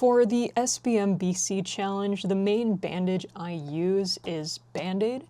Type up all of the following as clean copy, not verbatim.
For the SPM BC challenge, the main bandage I use is Band-Aid,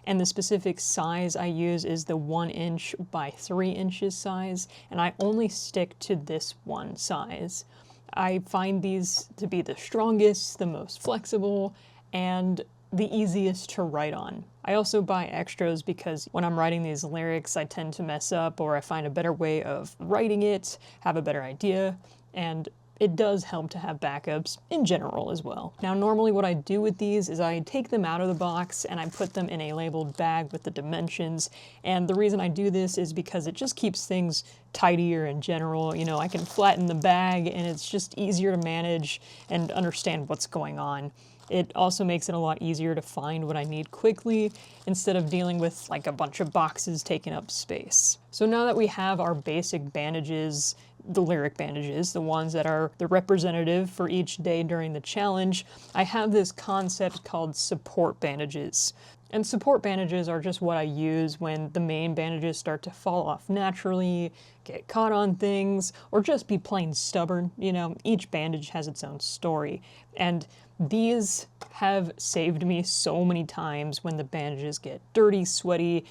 and the specific size I use is the 1 inch by 3 inches size, and I only stick to this one size. I find these to be the strongest, the most flexible, and the easiest to write on. I also buy extras because when I'm writing these lyrics, I tend to mess up, or I find a better way of writing it, have a better idea, and it does help to have backups in general as well. Now, normally what I do with these is I take them out of the box and I put them in a labeled bag with the dimensions. And the reason I do this is because it just keeps things tidier in general. You know, I can flatten the bag and it's just easier to manage and understand what's going on. It also makes it a lot easier to find what I need quickly instead of dealing with like a bunch of boxes taking up space. So now that we have our basic bandages, the lyric bandages, the ones that are the representative for each day during the challenge, I have this concept called support bandages. And support bandages are just what I use when the main bandages start to fall off naturally, get caught on things, or just be plain stubborn. You know, each bandage has its own story. And these have saved me so many times when the bandages get dirty, sweaty,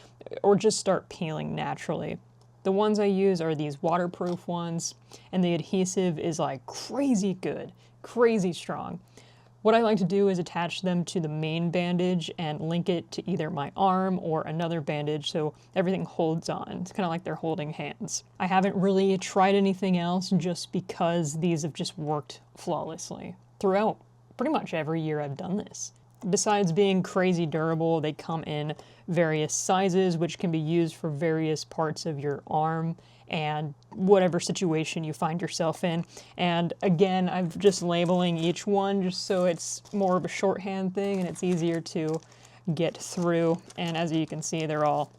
or just start peeling naturally. The ones I use are these waterproof ones, and the adhesive is like crazy good, crazy strong. What I like to do is attach them to the main bandage and link it to either my arm or another bandage so everything holds on. It's kind of like they're holding hands. I haven't really tried anything else just because these have just worked flawlessly throughout pretty much every year I've done this. Besides being crazy durable, they come in various sizes, which can be used for various parts of your arm and whatever situation you find yourself in. And again, I'm just labeling each one just so it's more of a shorthand thing and it's easier to get through. And as you can see, they're all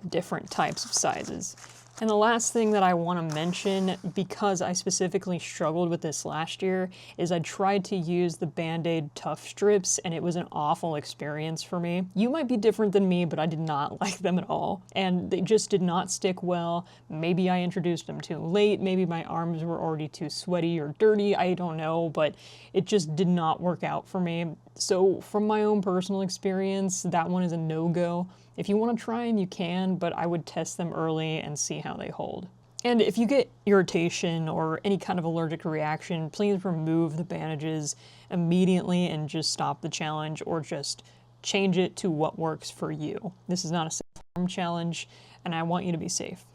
different types of sizes. And the last thing that I want to mention, because I specifically struggled with this last year, is I tried to use the Band-Aid Tough Strips, and it was an awful experience for me. You might be different than me, but I did not like them at all. And they just did not stick well. Maybe I introduced them too late. Maybe my arms were already too sweaty or dirty. I don't know, but it just did not work out for me. So from my own personal experience, that one is a no-go. If you want to try them, you can, but I would test them early and see how they hold. And if you get irritation or any kind of allergic reaction, please remove the bandages immediately and just stop the challenge, or just change it to what works for you. This is not a self-harm challenge, and I want you to be safe.